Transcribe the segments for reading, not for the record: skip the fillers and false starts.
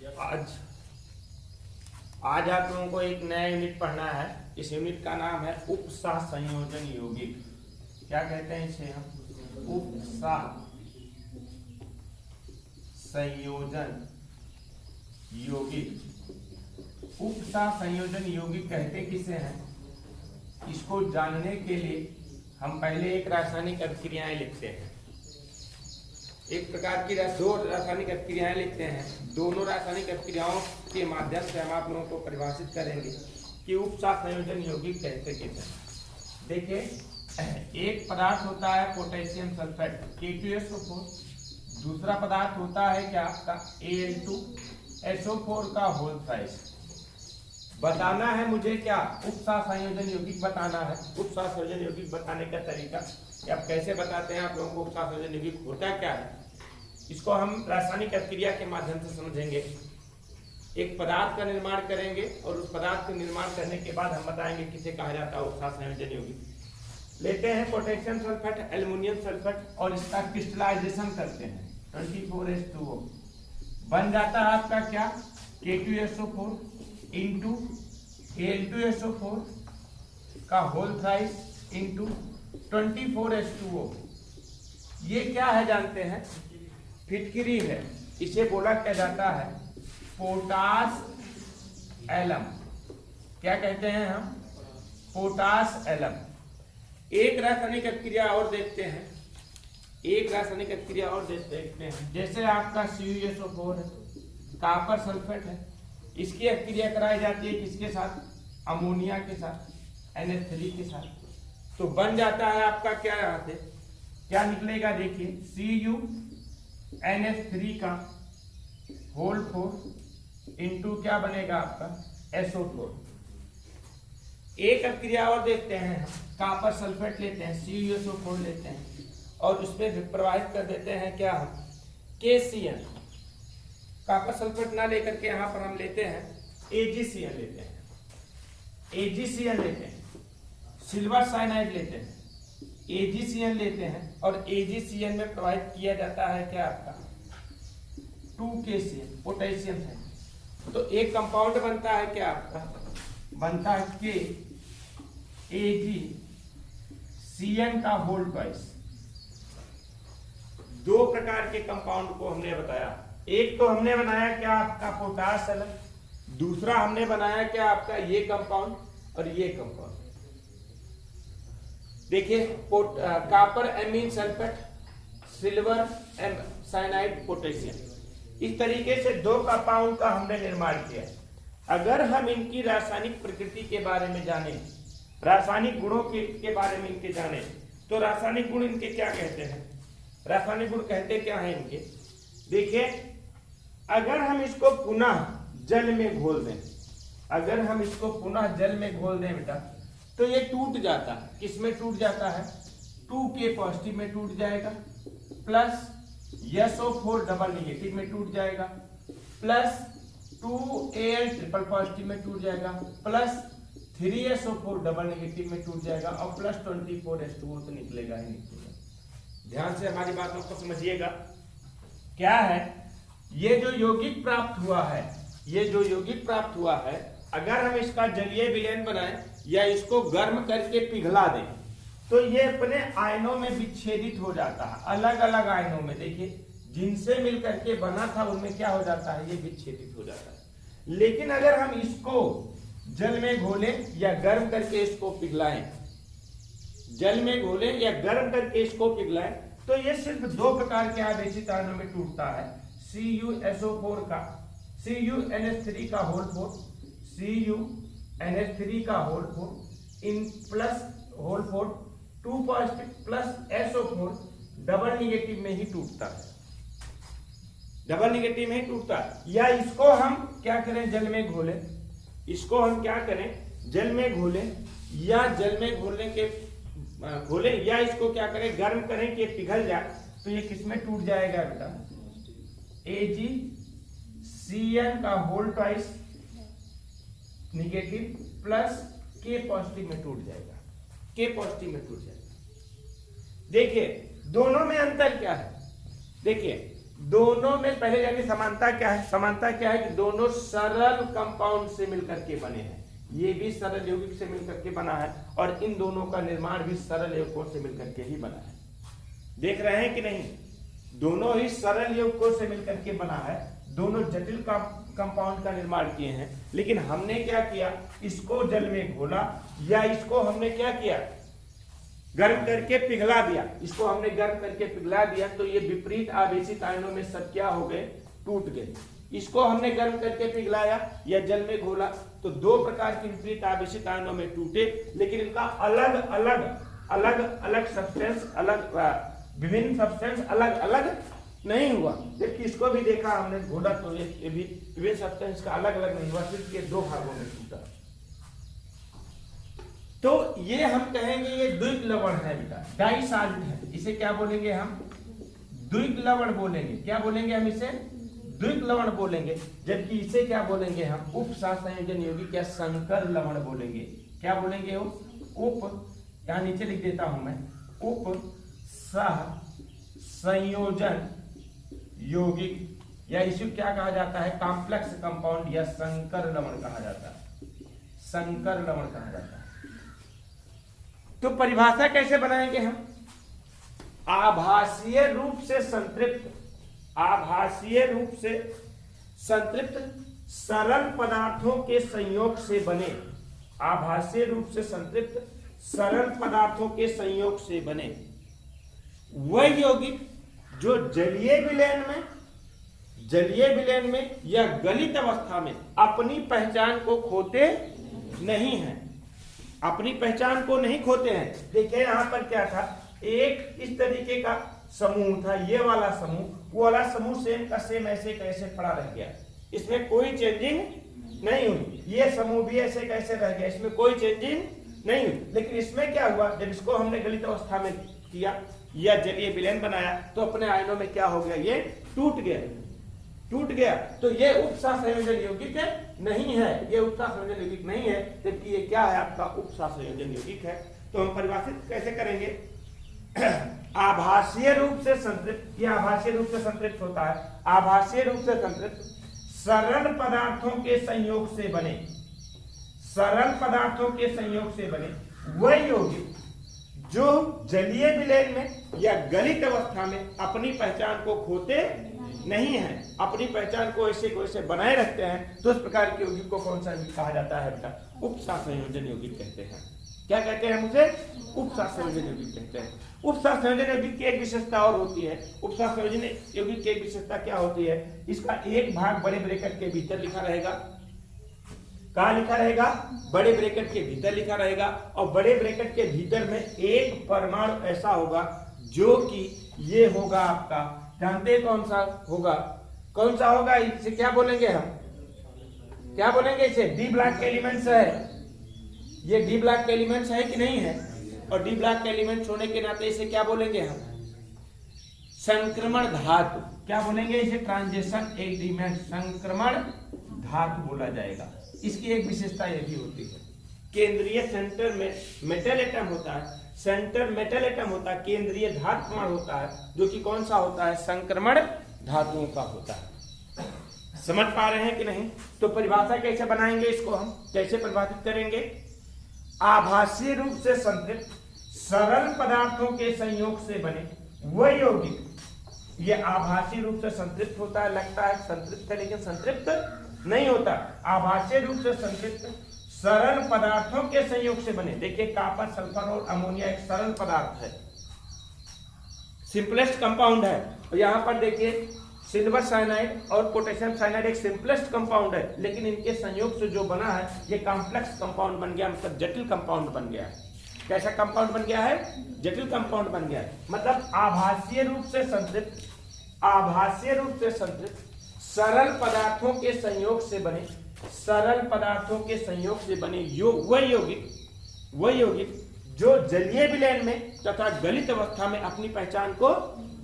आज आज आप लोगों को एक नया यूनिट पढ़ना है। इस यूनिट का नाम है उपसह संयोजन यौगिक। क्या कहते हैं इसे हम? उपसह संयोजन यौगिक। उपसह संयोजन यौगिक कहते किसे हैं? इसको जानने के लिए हम पहले एक रासायनिक अभिक्रियाएं लिखते हैं। एक प्रकार की दो रासायनिक अभिक्रियाएं लिखते हैं। दोनों रासायनिक अभिक्रियाओं के माध्यम से हम आप लोगों को परिभाषित करेंगे कि उपसह संयोजन यौगिक कहते किसे हैं। देखिए, एक पदार्थ होता है पोटेशियम सल्फेट K2SO4, दूसरा पदार्थ होता है क्या आपका Al2SO4 का होल थ्राइस। बताना है मुझे क्या? उपसह संयोजन यौगिक बताना है। उपसह संयोजन यौगिक बताने का तरीका अब कैसे बताते हैं आप लोगों को? उपसह संयोजन यौगिक होता क्या है, इसको हम रासायनिक अभिक्रिया के माध्यम से समझेंगे। एक पदार्थ का निर्माण करेंगे और उस पदार्थ का निर्माण करने के बाद हम बताएंगे किसे कहा जाता है उपसह संयोजन यौगिक। लेते हैं पोटेशियम सल्फेट, एल्युमिनियम सल्फेट और इसका क्रिस्टलाइजेशन करते हैं 24H2O। बन जाता है आपका क्या? K2SO4 इंटू Al2SO4 का होल थ्राइस इंटू 24H2O। ये क्या है जानते हैं? फिटकिरी है। इसे बोला क्या जाता है? Potash alum. क्या कहते हैं हम? Potash alum. एक रासायनिक अभिक्रिया और देखते हैं। एक रासायनिक अभिक्रिया और देखते हैं। जैसे आपका CuSO4 है, कॉपर सल्फेट है, इसकी अभिक्रिया कराई जाती है किसके साथ? अमोनिया के साथ, NH3 के साथ। तो बन जाता है आपका क्या? यहाँ से क्या निकलेगा? देखिए, CuNH3 का होल 4 इंटू क्या बनेगा आपका? SO4। एक अभिक्रिया और देखते हैं हम। कॉपर सल्फेट लेते हैं, CuSO4 लेते हैं और उसमें प्रवाहित कर देते हैं क्या हम? KCl। कॉपर सल्फेट ना लेकर के यहाँ पर हम लेते हैं AgCl लेते हैं। AgCl लेते हैं, सिल्वर साइनाइड लेते हैं, AgCl लेते हैं और AgCl में प्रवाहित किया जाता है क्या आपका? 2KCl पोटेशियम है। तो एक कंपाउंड बनता है क्या आपका? बनता है KAgCl का होल ट्वाइस। दो प्रकार के कंपाउंड को हमने बताया। एक तो हमने बनाया क्या आपका? Potash alum. दूसरा हमने बनाया क्या आपका? ये कंपाउंड और ये कंपाउंड। देखिए, copper amine sulphate, silver cyanide potassium. इस तरीके से दो कंपाउंड का हमने निर्माण किया। अगर हम इनकी रासायनिक प्रकृति के बारे में जाने, रासायनिक गुणों के बारे में इनके जाने, तो रासायनिक गुण इनके क्या कहते हैं? रासायनिक गुण कहते क्या है इनके? देखिए, अगर हम इसको पुनः जल में घोल दें, अगर हम इसको पुनः जल में घोल दें बेटा, तो ये टूट जाता है। किसमें टूट जाता है? 2K पॉजिटिव में टूट जाएगा, प्लस SO4 डबल निगेटिव में टूट जाएगा, प्लस 2Al ट्रिपल पॉजिटिव में टूट जाएगा, प्लस 3SO4 डबल निगेटिव में टूट जाएगा और प्लस 24H2O तो निकलेगा ही निकलेगा। ध्यान से हमारी बातों को समझिएगा। क्या है ये जो यौगिक प्राप्त हुआ है? ये जो यौगिक प्राप्त हुआ है, अगर हम इसका जलीय विलयन बनाएं या इसको गर्म करके पिघला दें, तो ये अपने आयनों में विच्छेदित हो जाता है। अलग अलग आयनों में, देखिए, जिनसे मिलकर के बना था उनमें क्या हो जाता है? ये विच्छेदित हो जाता है। लेकिन अगर हम इसको जल में घोलें या गर्म करके इसको पिघलाएं, जल में घोलें या गर्म करके इसको पिघलाएं, तो ये सिर्फ दो प्रकार के आवेशित आयनों में टूटता है। CuSO4 का, CuNH3 का होल 4, CuNH3 का होल 4 इन plus whole 4 2 positive plus SO4 double negative में ही टूटता है। डबल निगेटिव में ही टूटता है। या इसको हम क्या करें? जल में घोलें। इसको हम क्या करें? जल में घोलें या जल में घोलें या इसको क्या करें? गर्म करें कि पिघल जाए। तो ये किसमें टूट जाएगा बेटा? AgCl का whole twice negative plus K positive में टूट जाएगा, K पॉजिटिव में टूट जाएगा। देखिए, दोनों में अंतर क्या है? देखिए, दोनों में पहले यानी समानता क्या है? समानता क्या है कि दोनों सरल कंपाउंड से मिलकर के बने हैं। ये भी सरल यौगिक से मिलकर के बना है और इन दोनों का निर्माण भी सरल यौगिकों से मिलकर के ही बना है। देख रहे हैं कि नहीं? दोनों ही सरल यौगिकों से मिलकर के बना है, दोनों जटिल कंपाउंड का निर्माण किए हैं। लेकिन हमने क्या किया? इसको जल में घोला या इसको हमने क्या किया? गर्म करके पिघला दिया। इसको हमने गर्म करके पिघला दिया तो ये विपरीत आवेशित आयनों में सब क्या हो गए? टूट गए। इसको हमने गर्म करके पिघलाया या जल में घोला तो दो प्रकार के विपरीत आवेशित आयनों में टूटे, लेकिन इनका अलग अलग सब्सटेंस, विभिन्न सब्सटेंस अलग अलग नहीं हुआ। जबकि इसको भी देखा हमने घोला तो ये भी विभिन्न सब्सटेंस का अलग अलग नहीं हुआ, सिर्फ ये दो भागों में टूटा। तो ये हम कहेंगे ये द्विक लवण है बेटा, डाई साल्ट है। इसे क्या बोलेंगे हम? द्विक लवण बोलेंगे। क्या बोलेंगे हम इसे? द्विक लवण बोलेंगे। जबकि इसे क्या बोलेंगे हम? उप सहसंयोजन यौगिक या संकर लवण बोलेंगे। क्या बोलेंगे? उप, यहां नीचे लिख देता हूं मैं, उप सह संयोजन यौगिक, या इसे क्या कहा जाता है? कॉम्प्लेक्स कंपाउंड या संकर लवण कहा जाता है। संकर लवण कहा जाता है। तो परिभाषा कैसे बनाएंगे हम? आभासीय रूप से संतृप्त, आभासीय रूप से संतृप्त सरल पदार्थों के संयोग से बने, आभासीय रूप से संतृप्त सरल पदार्थों के संयोग से बने वह यौगिक जो जलीय विलयन में या गलित अवस्था में अपनी पहचान को खोते नहीं हैं, अपनी पहचान को नहीं खोते हैं। देखिए यहां पर क्या था? एक इस तरीके का समूह था, ये वाला समूह, वो वाला समूह सेम का सेम ऐसे कैसे पड़ा रह गया, इसमें कोई चेंजिंग नहीं हुई। ये समूह भी ऐसे कैसे रह गया, इसमें कोई चेंजिंग नहीं हुई। लेकिन इसमें क्या हुआ? जब इसको हमने गलित अवस्था में किया या जलीय विलयन बनाया तो अपने आयनों में क्या हो गया? ये टूट गया। तो ये उपसहसंयोजन यौगिक नहीं है, ये उपसहसंयोजन यौगिक नहीं है। जबकि ये क्या है? आपका उपसहसंयोजन यौगिक है। तो हम परिभाषित कैसे करेंगे? आभासीय रूप से संतृप्त, ये आभासीय रूप से संतृप्त होता है। आभासीय रूप से संतृप्त सरल पदार्थों के संयोग से बने, सरल पदार्थों के संयोग से बने वह यौगिक जो जलीय विलयन में या गलित अवस्था में अपनी पहचान को खोते नहीं है, अपनी पहचान को ऐसे को ऐसे बनाए रखते हैं। तो इस प्रकार के यौगिक को कौन सा यौगिक कहा जाता है बेटा? उपसहसंयोजन यौगिक कहते हैं। क्या कहते हैं? उसे उपसहसंयोजन यौगिक कहते हैं। उपसहसंयोजन यौगिक की एक विशेषता और होती है। उपसहसंयोजन यौगिक की एक विशेषता क्या होती है? इसका एक भाग बड़े ब्रैकेट के भीतर लिखा रहेगा। कहाँ लिखा रहेगा? बड़े ब्रैकेट के भीतर लिखा रहेगा। और बड़े ब्रैकेट के भीतर में एक परमाणु ऐसा होगा जो कि ये होगा आपका, जानते हैं कौन सा होगा? कौन सा होगा? इसे क्या बोलेंगे हम? क्या बोलेंगे इसे? डी ब्लॉक के एलिमेंट्स है। ये डी ब्लॉक के एलिमेंट्स है कि नहीं है? और डी ब्लॉक के एलिमेंट्स होने के नाते इसे क्या बोलेंगे हम? संक्रमण धातु। क्या बोलेंगे इसे? ट्रांजिशन एलिमेंट, संक्रमण धातु बोला जाएगा। इसकी एक विशेषता यह भी होती है, केंद्रीय सेंटर में मेटल एटम होता है, सेंटर मेटल एटम होता है, केंद्रीय धातु कण होता है, जो कि कौन सा होता है? संक्रमण धातुओं का होता है। समझ पा रहे हैं कि नहीं? तो परिभाषा कैसे बनाएंगे इसको? हम कैसे परिभाषित करेंगे? आभासीय रूप से संतृप्त सरल पदार्थों के संयोग से बने वह यौगिक, ये आभासीय रूप से संतृप्त होता है, लगता है संतृप्त है लेकिन संतृप्त नहीं होता। आभासीय रूप से संतृप्त सरल पदार्थों के संयोग से बने। देखिए कॉपर, सल्फर और अमोनिया एक सरल पदार्थ है, सिंपलेस्ट कंपाउंड है। और यहाँ पर देखिए सिल्वर साइनाइड और पोटेशियम साइनाइड एक सिंपलेस्ट कंपाउंड है, लेकिन इनके संयोग से जो बना है ये कॉम्प्लेक्स कंपाउंड बन गया, मतलब जटिल कंपाउंड बन गया है। कैसा कंपाउंड बन गया है? जटिल कंपाउंड बन गया है। मतलब आभासीय रूप से संतृप्त, आभासीय रूप से संतृप्त सरल पदार्थों के संयोग से बने, सरल पदार्थों के संयोग से बने वह यौगिक जो जलीय विलयन में तथा गलित अवस्था में अपनी पहचान को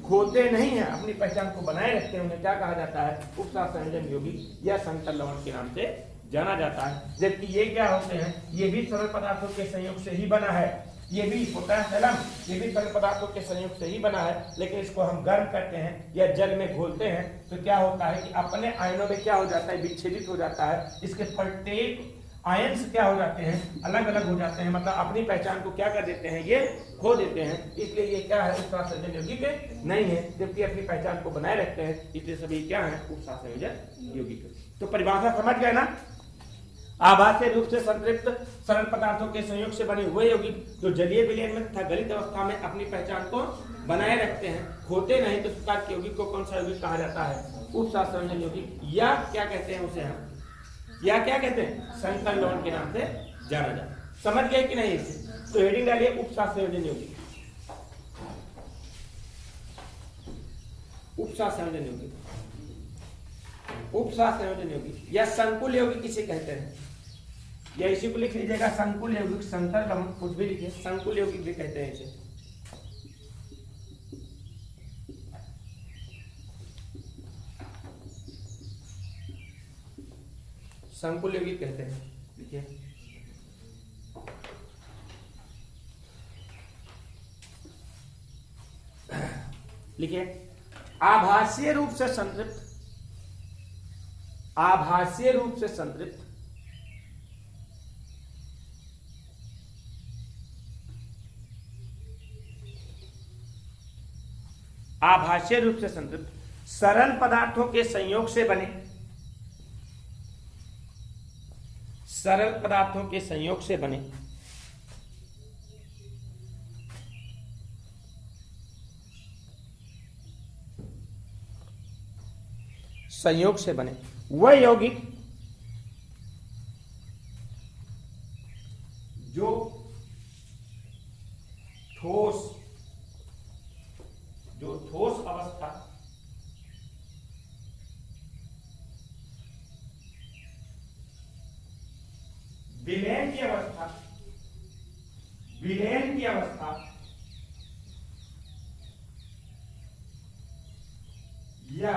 खोते नहीं है, अपनी पहचान को बनाए रखते हैं, उन्हें क्या कहा जाता है? उपसहसंयोजन यौगिक या संकर लवण के नाम से जाना जाता है। जबकि ये क्या होते हैं? ये भी सरल पदार्थों के संयोग से ही बना है, ये भी पोटाश एलम, ये भी तरल पदार्थों के संयोग से ही बना है, लेकिन इसको हम गर्म करते हैं या जल में घोलते हैं तो क्या होता है कि अपने आयनों में क्या हो जाता है, विच्छेदित हो जाता है। इसके प्रत्येक आयन्स क्या हो जाते हैं, अलग अलग हो जाते हैं, मतलब अपनी पहचान को क्या कर देते हैं, ये खो देते हैं। इसलिए ये क्या है, उपसंयोजन यौगिक नहीं है, जबकि अपनी पहचान को बनाए रखते हैं, इसलिए सभी क्या है, उपसंयोजन यौगिक। तो परिभाषा समझ गए ना। आभासीय रूप से संतृप्त सरल पदार्थों के संयोग से बने हुए यौगिक जो जलीय विलयन में तथा गलित अवस्था में अपनी पहचान को बनाए रखते हैं, खोते नहीं, तो इस प्रकार के यौगिक को कौन सा यौगिक कहा जाता है, उपसंयोजन यौगिक, या क्या कहते हैं उसे हम, या क्या कहते हैं, संकर लवण के नाम से जाना जाता है। समझ गए कि नहीं इसे? तो हेडिंग डालिए उपसंयोजन यौगिक, उपसंयोजन यौगिक, उपसंयोजन यौगिक या संकुल यौगिक किसे कहते हैं, या इसी को लिख लीजिएगा संकुल यौगिक, संकर लवण कुछ भी लिखिए, संकुल यौगिक भी कहते हैं इसे। संकुल यौगिक कहते हैं, लिखिए। लिखिए आभासीय रूप से संतृप्त, आभासीय रूप से संतृप्त आभासीय रूप से संतृप्त सरल पदार्थों के संयोग से बने, सरल पदार्थों के संयोग से बने संयोग से बने वह यौगिक जो ठोस अवस्था विलयन की अवस्था या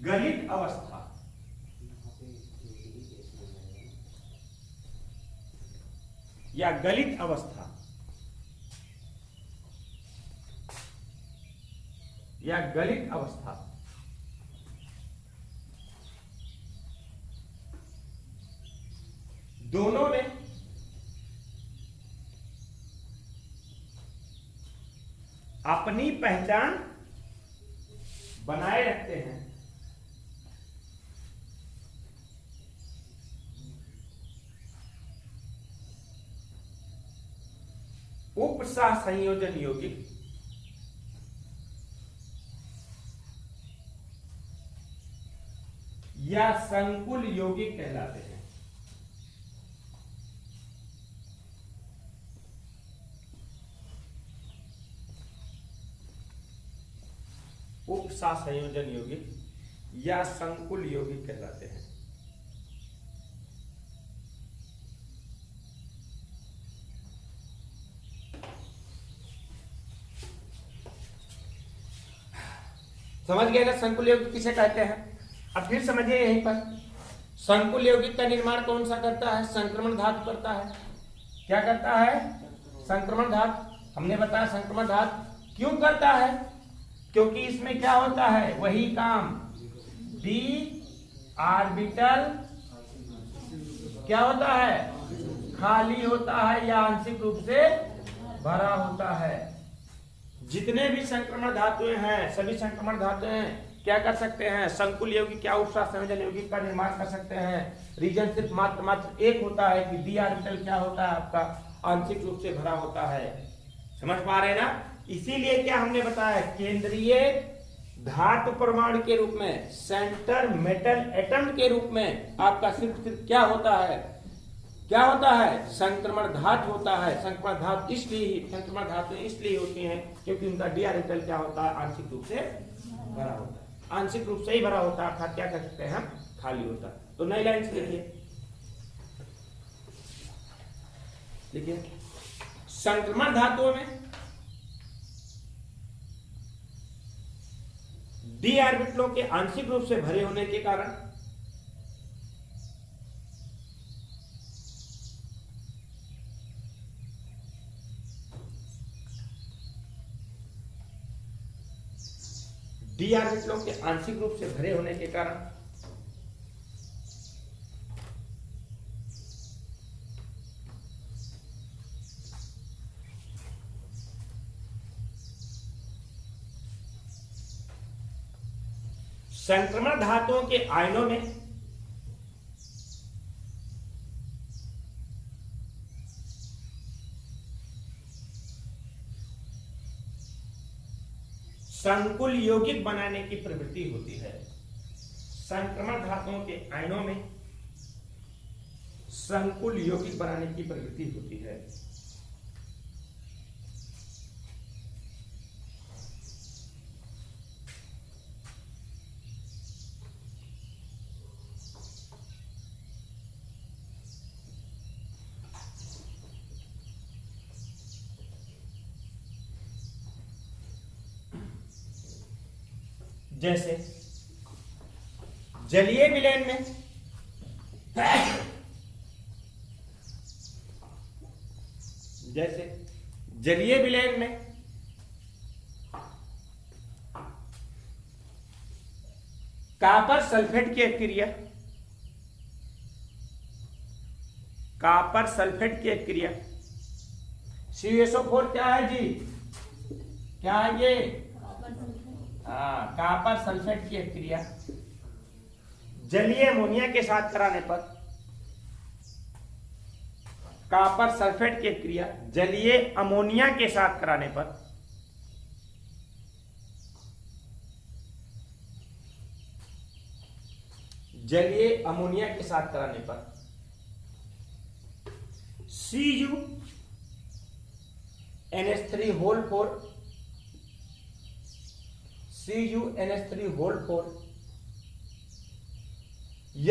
गलित अवस्था या गलित अवस्था या गलित अवस्था दोनों में अपनी पहचान बनाए रखते हैं, उपसंयोजन यौगिक या संकुल यौगिक कहलाते हैं। उपसंयोजन यौगिक या संकुल यौगिक कहलाते हैं। समझ गए ना संकुल यौगिक किसे कहते हैं? अब फिर समझिए यहीं पर, संकुल यौगिक का निर्माण कौन सा करता है? संक्रमण धातु करता है। क्या करता है? संक्रमण धातु। हमने बताया संक्रमण धातु क्यों करता है, क्योंकि इसमें क्या होता है, वही काम, डी ऑर्बिटल क्या होता है, खाली होता है या आंशिक रूप से भरा होता है। जितने भी संक्रमण धातुएं हैं, सभी संक्रमण धातुएं क्या कर सकते हैं, संकुल यौगिक क्या उपसंयोजन यौगिक का निर्माण कर सकते हैं। रीजन सिर्फ मात्र एक होता है कि डी ऑर्बिटल क्या होता है, आपका आंशिक रूप से भरा होता है। समझ पा रहे हैं ना? इसीलिए क्या हमने बताया, केंद्रीय धातु परमाणु के रूप में, सेंटर मेटल एटम के रूप में आपका सिर्फ क्या होता है, क्या होता है, संक्रमण धातु होता है। संक्रमण धातु संक्रमण धातु इसलिए होती हैं क्योंकि उनका डी ऑर्बिटल क्या होता है, आंशिक रूप से भरा होता है। आंशिक रूप से ही भरा होता है, अर्थात क्या कर सकते हैं हम, खाली होता है। तो नई लाइन देखिए संक्रमण धातुओं में डी ऑर्बिटलों के आंशिक रूप से भरे होने के कारण डी ऑर्बिटलों के आंशिक रूप से भरे होने के कारण संक्रमण धातुओं के आयनों में संकुल यौगिक बनाने की प्रवृत्ति होती है। संक्रमण धातुओं के आयनों में संकुल यौगिक बनाने की प्रवृत्ति होती है। जैसे जलीय विलयन में कॉपर सल्फेट की क्रिया CuSO4 क्या है जी? क्या है ये? कॉपर सल्फेट की क्रिया जलीय अमोनिया के साथ कराने पर कॉपर सल्फेट की क्रिया जलीय अमोनिया के साथ कराने पर CuNH3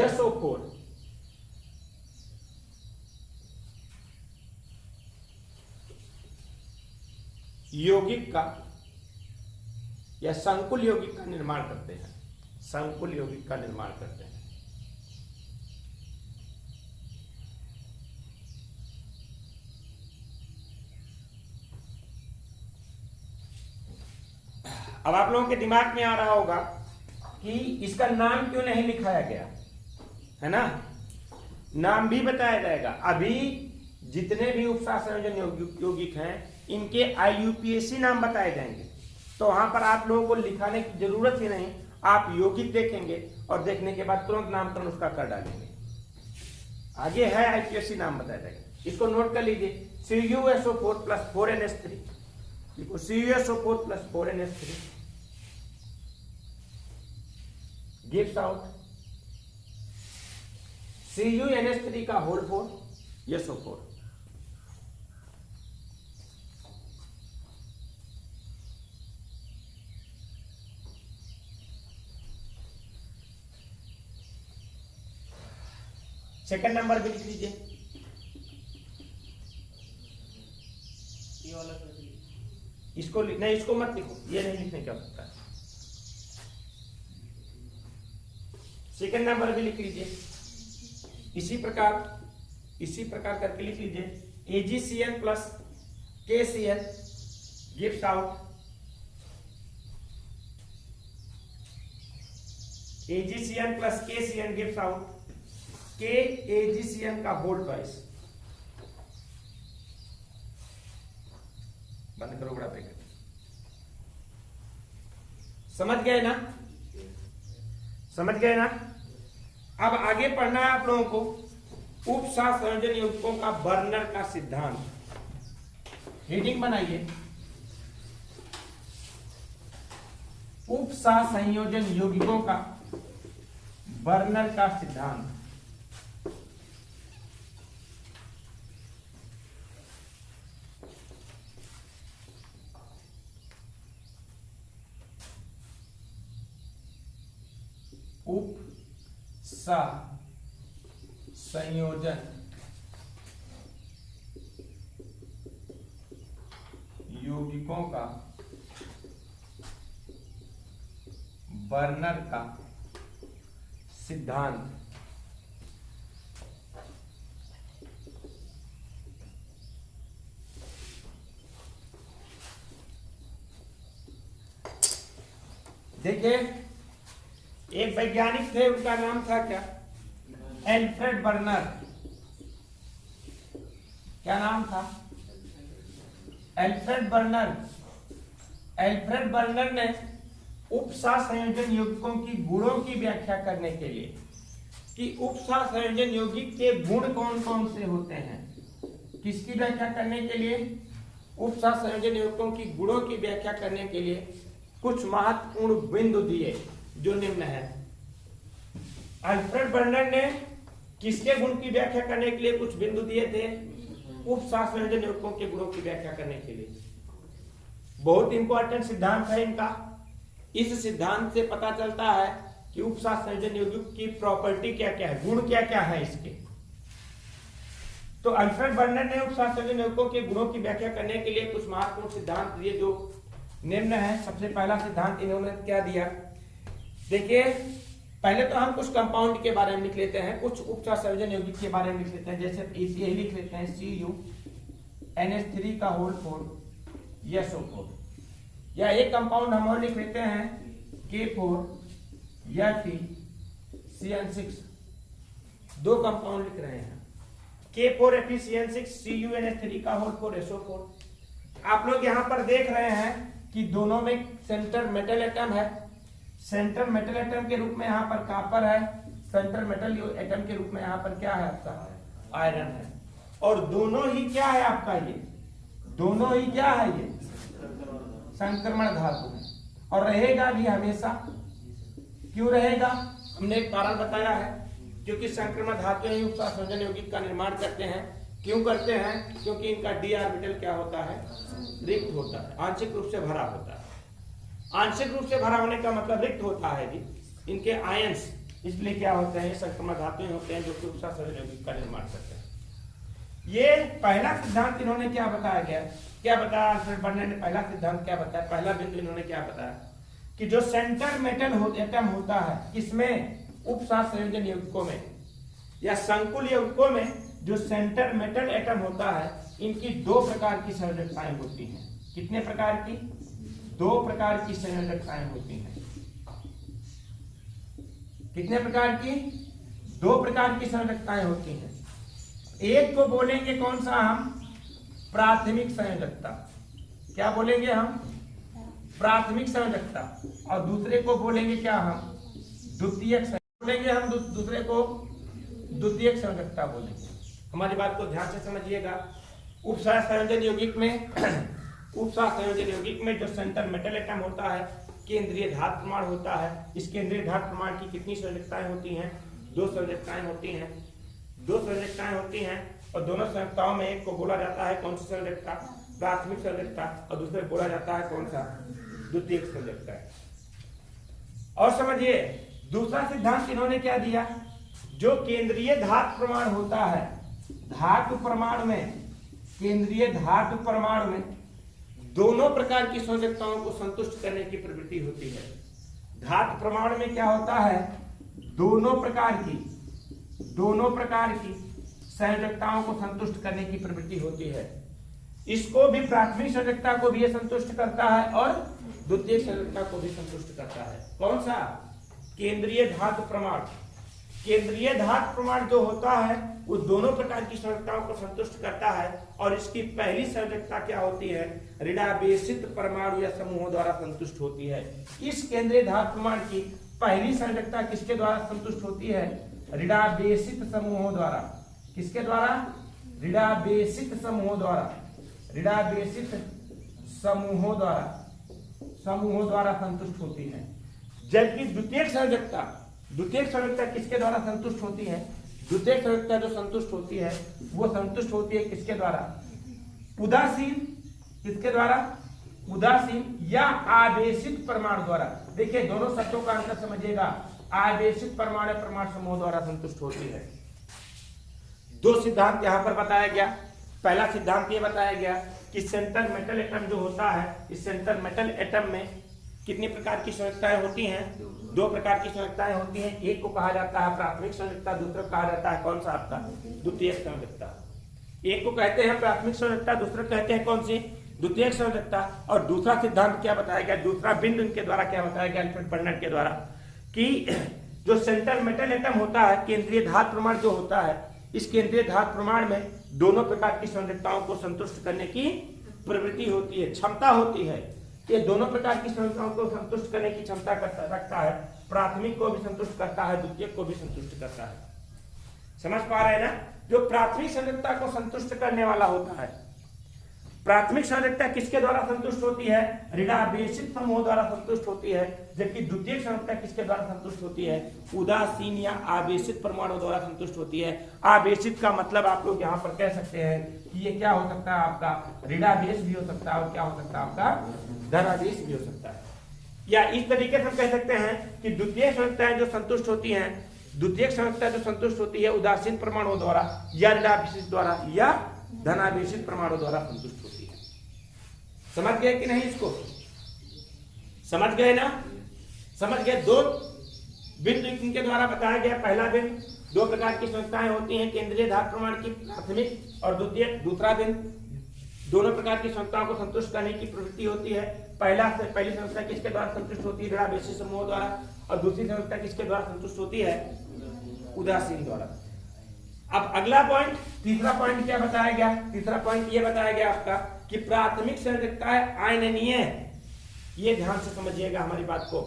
SO4 यौगिक का या संकुल यौगिक का निर्माण करते हैं। अब आप लोगों के दिमाग में आ रहा होगा कि इसका नाम क्यों नहीं लिखाया गया है ना? नाम भी बताया जाएगा। अभी जितने भी उपसार संयोजन यौगिक हैं इनके IUPAC नाम बताए जाएंगे, तो वहां पर आप लोगों को लिखाने की जरूरत ही नहीं। आप यौगिक देखेंगे और देखने के बाद तुरंत नामकरण उसका कर डालेंगे। आगे है IUPAC नाम बताया जाएगा, इसको नोट कर लीजिए। CuSO4 + 4NH3 CuSO4 + 4NH3 gives out CuNH3 का होल 4 SO4। सेकंड नंबर भी लिख लीजिए। इसको नहीं, इसको मत लिखो, ये नहीं लिखने की आवश्यकता है। सेकंड नंबर भी लिख लीजिए। इसी प्रकार करके लिख लीजिए। AgCN + KCl gives out AgCN + KCl gives out KAgCN का होल ट्वाइस। बंद करो बड़ा पैकेट। समझ गए ना? अब आगे पढ़ना है आप लोगों को उपसार संयोजन यौगिकों का बर्नर का सिद्धांत। हेडिंग बनाइए, उपसार संयोजन यौगिकों का बर्नर का सिद्धांत। उपसार संयोजन यौगिकों का बर्नर का सिद्धांत देखिए, एक वैज्ञानिक थे, उनका नाम था क्या? Alfred burner. क्या नाम था? Alfred burner. एल्फ्रेड बर्नर ने उपसंयोजन यौगिकों की गुणों की व्याख्या करने के लिए कि उपसंयोजन यौगिक के गुण कौन कौन से होते हैं, किसकी व्याख्या करने के लिए? उपसंयोजन यौगिकों की गुणों की व्याख्या करने के लिए कुछ महत्वपूर्ण बिंदु दिए जो निम्न है। अल्फ्रेड बर्नर ने किसके गुण की व्याख्या करने के लिए कुछ बिंदु दिए थे? उपसंयोजन यौगिकों के गुणों की व्याख्या करने के लिए। बहुत इंपॉर्टेंट सिद्धांत है इनका। इस सिद्धांत से पता चलता है कि उपसंयोजन यौगिक की प्रॉपर्टी क्या क्या है, गुण क्या क्या है इसके। तो अल्फ्रेड बर्नर ने उपसंयोजन यौगिकों के गुणों की व्याख्या करने के लिए कुछ महत्वपूर्ण सिद्धांत दिए जो निम्न है। सबसे पहला सिद्धांत इन्होंने क्या दिया? देखिए, पहले तो हम कुछ कंपाउंड के बारे में लिख लेते हैं, कुछ उपसंयोजन यौगिक के बारे में लिख लेते हैं। जैसे यही लिख लेते हैं CuNH3 का होल 4 SO4, या एक कंपाउंड हम और लिख लेते हैं K4FeCN6। दो कंपाउंड लिख रहे हैं, K4FeCN6 CuNH3 का होल 4 SO4। आप लोग यहाँ पर देख रहे हैं कि दोनों में सेंटर मेटल एटम है। सेंटर मेटल एटम के रूप में यहाँ पर कॉपर है, सेंटर मेटल एटम के रूप में यहाँ पर क्या है आपका? आयरन है। और दोनों ही क्या है आपका? ये दोनों ही क्या है? ये संक्रमण धातु है और रहेगा भी हमेशा। क्यों रहेगा? हमने एक कारण बताया है, क्योंकि संक्रमण धातु ही उपसंयोजन यौगिक का निर्माण करते हैं। क्यों करते हैं? क्योंकि इनका डी ऑर्बिटल क्या होता है? रिक्त होता है, आंशिक रूप से भरा होता है। आंशिक रूप से भरा होने का मतलब रिक्त होता है जी। इनके आयंस इसलिए क्या होते हैं? संक्रमण धातुएं होते हैं जो कि उपसंयोजन यौगिक का निर्माण करते हैं। ये पहला सिद्धांत इन्होंने क्या बताया गया? क्या बताया अल्फ्रेड बर्नर ने? पहला सिद्धांत क्या बताया? पहला बिंदु इन्होंने क्या बताया कि जो सेंटर मेटल एटम होता है, किसमें? उपसंयोजन यौगिकों में या संकुल यौगिकों में जो सेंटर मेटल एटम होता है, इनकी दो प्रकार की संयोजकताएं होती हैं। कितने प्रकार की? दो प्रकार की संयोजकताएं होती हैं। कितने प्रकार की? दो प्रकार की संयोजकताएं होती हैं। एक को बोलेंगे कौन सा हम? प्राथमिक संयोजकता। क्या बोलेंगे हम? प्राथमिक संयोजकता। और दूसरे को बोलेंगे क्या हम? द्वितीयक बोलेंगे हम। दूसरे को द्वितीयक संयोजकता बोलेंगे। हमारी बात को ध्यान से समझिएगा। उपसंयोजन यौगिक में जो सेंटर मेटल एटम होता है, केंद्रीय धातु प्रमाण होता है। इस केंद्रीय धातु प्रमाण की कितनी संयोजकताएं होती हैं? दो संयोजकताएं होती हैं। दो संयोजकताएं होती हैं और दोनों संयोजकताओं में एक को बोला जाता है कौन सी संयोजकता? प्राथमिक संयोजकता। और दूसरे को बोला जाता है कौन सा? द्वितीयक संयोजकता। और समझिए, दूसरा सिद्धांत इन्होंने क्या दिया? जो केंद्रीय धातु प्रमाण होता है, धातु प्रमाण में, केंद्रीय धातु प्रमाण में दोनों प्रकार की संयोजकताओं को संतुष्ट करने की प्रवृत्ति होती है। धातु प्रमाण में क्या होता है? दोनों प्रकार की संयोजकताओं को संतुष्ट करने की प्रवृत्ति होती है। इसको भी, प्राथमिक संयोजकता को भी ये संतुष्ट करता है और द्वितीयक संयोजकता को भी संतुष्ट करता है। कौन सा? केंद्रीय धातु प्रमाण। केंद्रीय धातु प्रमाण जो होता है वो दोनों प्रकार की संयोजकताओं को संतुष्ट करता है और इसकी पहली संयोजकता क्या होती है? ऋणावेशित परमाणु या समूहों द्वारा संतुष्ट होती है। इस केंद्रीय धातु प्रमाण की पहली संयोजकता किसके द्वारा संतुष्ट होती है? ऋणावेशित समूहों द्वारा। किसके द्वारा? ऋणावेशित समूहों द्वारा। ऋणावेशित समूहों द्वारा संतुष्ट होती है। जबकि द्वितीयक संयोजकता किसके द्वारा संतुष्ट होती है? द्वितीयक संयोजकता जो संतुष्ट होती है वो संतुष्ट होती है किसके द्वारा? उदासीन। किसके द्वारा? उदासीन या आवेशित परमाणु द्वारा। देखिए, दोनों शब्दों का अंतर समझिएगा। आवेशित परमाणु परमाणु समूह द्वारा संतुष्ट होती है। दो सिद्धांत यहां पर बताया गया। पहला सिद्धांत ये बताया गया कि सेंटर मेटल एटम जो होता है, इस सेंटर मेटल एटम में कितनी प्रकार की संयोजकताएं होती हैं? 2 प्रकार की संयोजकताएं होती हैं। एक को कहा जाता है प्राथमिक संयोजकता, दूसरा को कहा जाता है कौन सा आपका? द्वितीयक संयोजकता। एक को कहते हैं प्राथमिक संयोजकता, दूसरा कहते हैं कौन सी? द्वितीयक संयोजकता। और दूसरा सिद्धांत क्या बताया गया, दूसरा बिंदु इनके द्वारा क्या बताया गया अल्फ्रेड बर्नर्ड के द्वारा, कि जो सेंट्रल मेटल एटम होता है, केंद्रीय धातु प्रमाण जो होता है, इस केंद्रीय धातु प्रमाण में दोनों प्रकार की संयोजकताओं को संतुष्ट करने की प्रवृत्ति होती है, क्षमता होती है। ये दोनों प्रकार की संयोजकताओं को संतुष्ट करने की क्षमता रखता है। प्राथमिक को भी संतुष्ट करता है, द्वितीयक को भी संतुष्ट करता है। समझ पा रहे हैं ना? जो प्राथमिक संयोजकता को संतुष्ट करने वाला होता है, प्राथमिक संयोजकता किसके द्वारा संतुष्ट होती है? ऋणावेशित समूह द्वारा संतुष्ट होती है। जबकि द्वितीयक संयोजकता किसके द्वारा संतुष्ट होती है? उदासीन या आवेशित परमाणु द्वारा संतुष्ट होती है। आवेशित का मतलब आप लोग यहाँ पर कह सकते हैं कि ये क्या हो सकता है आपका? ऋणावेश भी हो सकता है और क्या हो सकता है आपका? धनावेश भी हो सकता है। या इस तरीके से हम कह सकते हैं कि द्वितीयक संयोजकताएं जो संतुष्ट होती हैं, द्वितीयक संयोजकता जो संतुष्ट होती है उदासीन परमाणु द्वारा या ऋणावेशित द्वारा या धनावेशित परमाणु द्वारा संतुष्ट होती है। समझ गए कि नहीं? इसको समझ गए ना? समझ गए? 2 बिंदु इनके द्वारा बताया गया। पहला बिंदु, 2 प्रकार की संयोजकताएं होती हैं, केंद्रीय धातु प्रमाण की प्राथमिक और द्वितीयक। दूसरा बिंदु, दोनों प्रकार की संयोजकताओं को संतुष्ट करने की प्रवृत्ति होती है। पहली संयोजकता किसके द्वारा संतुष्ट होती है? ऋणावेशित समूह द्वारा। और दूसरी संयोजकता किसके द्वारा संतुष्ट होती है? उदासीन द्वारा। अब अगला पॉइंट, तीसरा पॉइंट क्या बताया गया? तीसरा पॉइंट ये बताया गया आपका कि प्राथमिक संयोजकताएं आयननीय है। ये ध्यान से समझिएगा हमारी बात को।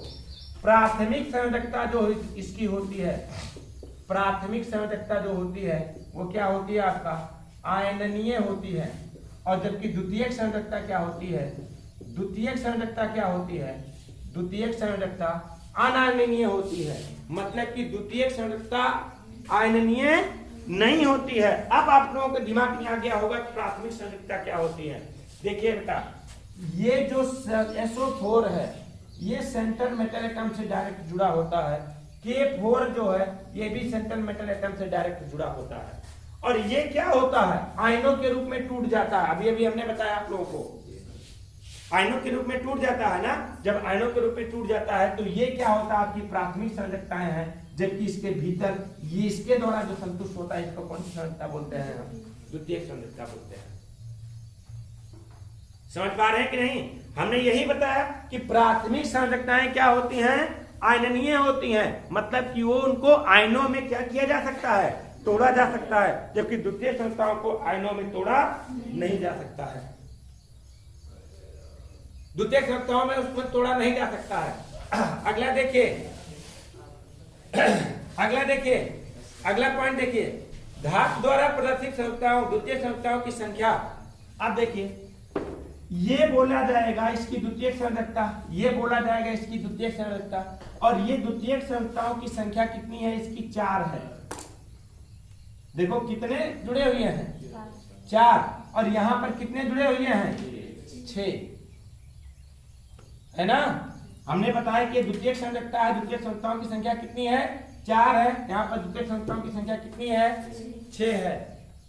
प्राथमिक संयोजकता जो इसकी होती है, प्राथमिक संयोजकता जो होती है वो क्या होती है आपका? आयननीय होती है। और जबकि द्वितीयक संयोजकता क्या होती है? द्वितीयक संयोजकता क्या होती है? द्वितीयक संयोजकता अनायनीय होती है। मतलब कि द्वितीयक संयोजकता आयननीय नहीं होती है। अब आप लोगों के दिमाग में आ गया होगा कि प्राथमिक संयोजकता क्या होती है। देखिए बेटा, ये जो SO4 है ये सेंट्रल मेटल एटम से डायरेक्ट जुड़ा होता है। K4 जो है ये भी सेंट्रल मेटल एटम से डायरेक्ट जुड़ा होता है। और ये क्या होता है? आयनों के रूप में टूट जाता है। अभी हमने बताया आप लोगों को, आयनों के रूप में टूट जाता है ना। जब आयनों के रूप में टूट जाता है तो ये क्या होता है? आपकी प्राथमिक संयोजकताएं हैं। जबकि इसके भीतर ये इसके द्वारा जो संतुष्ट होता है, इसको कौन सी संयोजकता बोलते हैं? हम द्वितीयक संयोजकता बोलते हैं। समझ पा रहे हैं कि नहीं? हमने यही बताया कि प्राथमिक संयोजकताएं क्या होती हैं? आयननीय होती हैं। मतलब कि वो उनको आयनों में क्या किया जा सकता है? तोड़ा जा सकता है। जबकि द्वितीय संयोजकताओं को आयनों में तोड़ा नहीं जा सकता है। द्वितीय संयोजकताओं में उसमें तोड़ा नहीं जा सकता है। अगला देखिए, अगला पॉइंट देखिए, धातु द्वारा प्रदर्शित संयोजकताओं, द्वितीय संयोजकताओं की संख्या। अब देखिए, ये बोला जाएगा इसकी द्वितीयक संयोजकता, ये बोला जाएगा इसकी द्वितीयक संयोजकता। और ये द्वितीयक संयोजकताओं की संख्या कितनी है? इसकी 4 है। देखो कितने जुड़े हुए हैं? 4। और यहां पर कितने जुड़े हुए हैं? 6, है ना? हमने बताया कि द्वितीयक संयोजकता है। द्वितीयक संयोजकताओं की संख्या कितनी है? 4 है। यहाँ पर द्वितीयक संयोजकताओं की संख्या कितनी है? 6 है।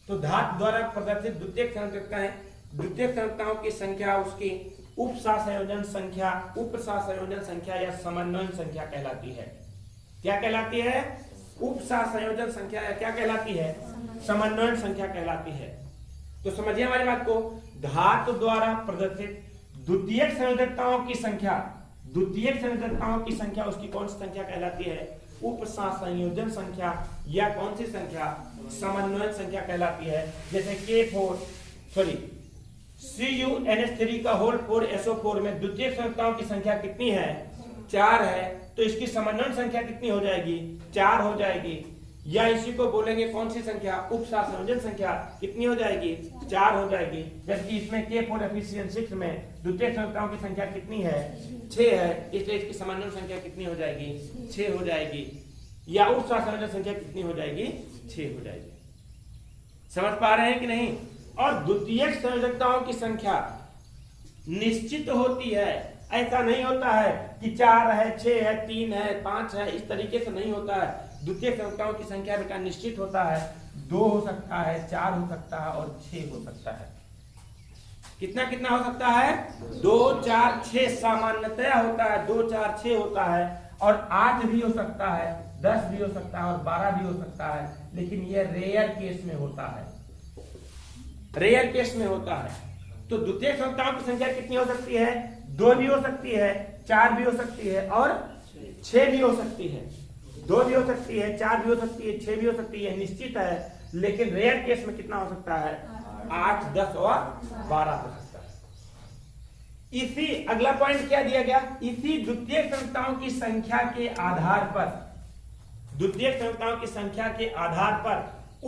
तो धातु द्वारा प्रदर्शित द्वितीयक संयोजकताएं, द्वितीयक संयोजकताओं की संख्या उसकी उप सहसंयोजन संख्या, उप सहसंयोजन संख्या या समन्वयन संख्या कहलाती है। क्या कहलाती है? उप सहसंयोजन संख्या या क्या कहलाती है? समन्वयन संख्या कहलाती है। तो समझिए हमारी बात को, धातु द्वारा प्रदर्शित द्वितीयक संयोजकताओं की संख्या, द्वितीयक संयोजकताओं की संख्या उसकी कौन सी संख्या कहलाती है? उप सहसंयोजन संख्या या कौन सी संख्या? समन्वयन संख्या कहलाती है। जैसे CuNH3 का होल 4 SO4 में द्वितीयक संयोजकताओं की संख्या कितनी है? 4 है। तो इसकी समन्वयन संख्या कितनी हो जाएगी? 4 हो जाएगी। या इसी को बोलेंगे कौन सी संख्या? उप सहसंयोजन संख्या कितनी हो जाएगी? 4 हो जाएगी। जबकि इसमें K4 FeCN6 में द्वितीयक संयोजकताओं की संख्या कितनी है? 6 है। इसलिए इसकी समन्वयन संख्या कितनी हो जाएगी? 6 हो जाएगी। या उप सहसंयोजन संख्या कितनी हो जाएगी? 6 हो जाएगी। समझ पा रहे हैं कि नहीं? और द्वितीयक संयोजकताओं की संख्या निश्चित होती है। ऐसा नहीं होता है कि 4 है, 6 है, 3 है, 5 है, इस तरीके से नहीं होता है। द्वितीयक संयोजकताओं की संख्या बेटा निश्चित होता है। 2 हो सकता है, 4 हो सकता है और 6 हो सकता है। कितना कितना हो सकता है? 2 4 6 सामान्यतया होता है, 2 4 6 होता है, और 8 भी हो सकता है, 10 भी हो सकता है, और 12 भी हो सकता है, लेकिन ये रेयर केस में होता है, रेयर केस में होता है। तो द्वितीयक संख्याओं की संख्या कितनी हो सकती है? 2 भी हो सकती है, 4 भी हो सकती है, और 6 भी हो सकती है। 2 भी हो सकती है, 4 भी हो सकती है, 6 भी हो सकती है, निश्चित है। लेकिन रेयर केस में कितना हो सकता है? 8 10 और 12 हो सकता है। इसी अगला पॉइंट क्या दिया गया? इसी द्वितीयक संख्याओं की संख्या के आधार पर, द्वितीयक संख्याओं की संख्या के आधार पर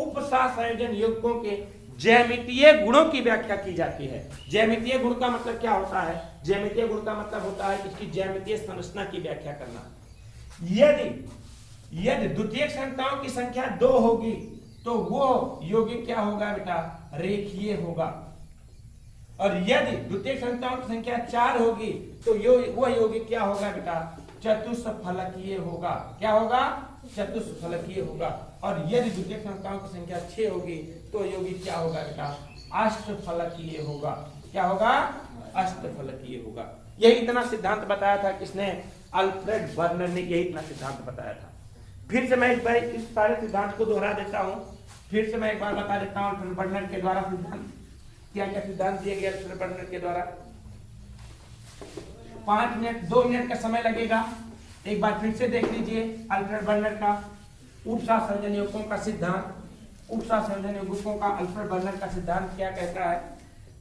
उपसंयोजन युग्मों के ज्यामितीय गुणों की व्याख्या की जाती है। ज्यामितीय गुण का मतलब क्या होता है? ज्यामितीय गुण का मतलब होता है इसकी ज्यामितीय संरचना की व्याख्या करना। यदि द्वितीयक संख्याओं की संख्या 2 होगी तो वो यौगिक क्या होगा बेटा? रेखीय होगा। और यदि द्वितीयक संख्याओं की संख्या 4 होगी तो वह यौगिक क्या होगा बेटा? चतुष्फलकीय होगा। क्या होगा? चतुष्फलकीय होगा। और यदि द्वितीयक संख्याओं की संख्या 6 होगी तो यौगिक क्या होगा बेटा? अष्टफलकीय होगा। क्या होगा? अष्टफलकीय होगा। यही इतना सिद्धांत बताया था किसने? अल्फ्रेड वर्नर ने यही इतना सिद्धांत बताया था। फिर से मैं एक बार इस सारे सिद्धांत को दोहरा देता हूं, फिर से मैं एक बार बता देता हूं अल्फ्रेड वर्नर के द्वारा सिद्धांत क्या क्या सिद्धांत दिए गए अल्फ्रेड वर्नर के द्वारा। 5 मिनट 2 मिनट का समय लगेगा, एक बार फिर से देख लीजिए अल्फ्रेड वर्नर का उपसंयोजन युग्मों का सिद्धांत। उपसंयोजन युग्मों का अल्फ्रेड वर्नर का सिद्धांत क्या कहता है?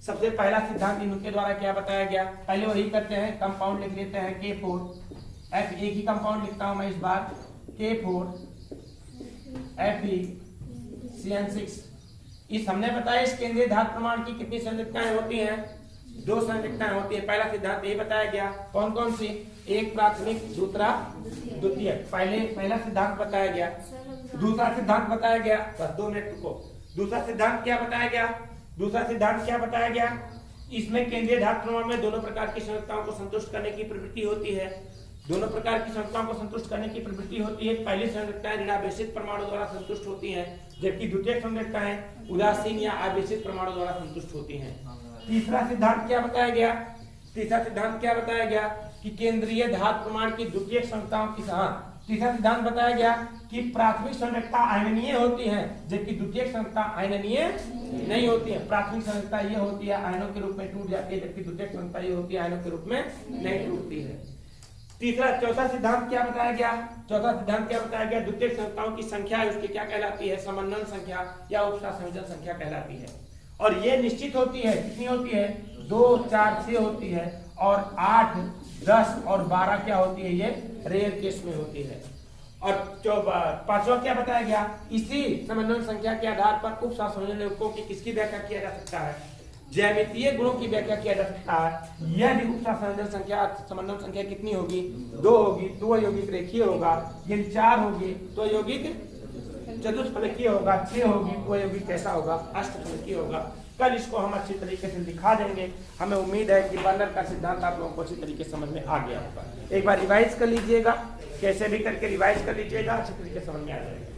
सबसे पहला सिद्धांत इनके द्वारा क्या बताया गया? पहले वही करते हैं, कंपाउंड लिख लेते हैं K4, F एक ही कंपाउंड लिखता हूं मैं इस बार, K4 FeCN6। इस हमने बताया इस केंद्रीय धातु प्रमाण की कितनी संरचनाएं होती हैं? 2 संरचनाएं होती है। पहला सिद्धांत ये बताया गया, कौन कौन सी? एक प्राथमिक, दूसरा द्वितीयक। पहला सिद्धांत बताया गया। दूसरा सिद्धांत बताया गया, बस 2 मिनट रुको। दूसरा सिद्धांत क्या बताया गया? दूसरा सिद्धांत क्या बताया गया? इसमें केंद्रीय धातु प्रमाण में दोनों प्रकार की संरचनाओं को संतुष्ट करने की प्रवृत्ति होती है। दोनों प्रकार की संरचनाओं को संतुष्ट करने की प्रवृत्ति होती है। पहली संरचनाएं ऋणावेशित परमाणु द्वारा संतुष्ट होती हैं, जबकि द्वितीयक संरचनाएं उदासीन या आवेशित परमाणु द्वारा संतुष्ट होती हैं। तीसरा सिद्धांत क्या बताया गया? तीसरा सिद्धांत क्या बताया गया? कि केंद्रीय धातु प्रमाण की द्वितीयक संरचनाओं की तीसरा सिद्धांत बताया गया कि प्राथमिक संरचना आयनीय होती है, जबकि द्वितीयक संरचना आयनीय नहीं होती है। प्राथमिक संरचना ये होती है आयनों के रूप में टूट जाती है, जबकि द्वितीयक संरचना ये होती है आयनों के रूप में नहीं टूटती है। चौथा सिद्धांत क्या बताया गया? चौथा सिद्धांत क्या बताया गया? द्वितीयक संरचनाओं की संख्या उसकी क्या कहलाती है? समन्वय संख्या या उपसंयोजन संख्या कहलाती है। और ये निश्चित होती है, कितनी होती है? 2 4 6 होती है, और 8 10 और 12 क्या होती है? ये रेयर केस में होती है। और पांचवा क्या बताया गया? इसी समन्वय संख्या के आधार पर उपसंयोजन युग्मों की किसकी व्याख्या किया जा सकता है? ज्यामितीय गुणों की व्याख्या किया जा सकता है। यदि उपसंयोजन संख्या समन्वय संख्या कितनी होगी? 2 होगी तो वह यौगिक रेखीय होगा। यदि 4 होगी तो यौगिक चतुष्फलकीय होगा। 6 होगी तो वह यौगिक कैसा होगा? अष्टफलकीय होगा। कल इसको हम अच्छी तरीके से दिखा देंगे। हमें उम्मीद है कि वर्नर का सिद्धांत आप लोगों को अच्छी तरीके से समझ में आ गया होगा। एक बार रिवाइज कर लीजिएगा, कैसे भी करके रिवाइज कर लीजिएगा, अच्छी तरीके से समझ में आ जाएगा।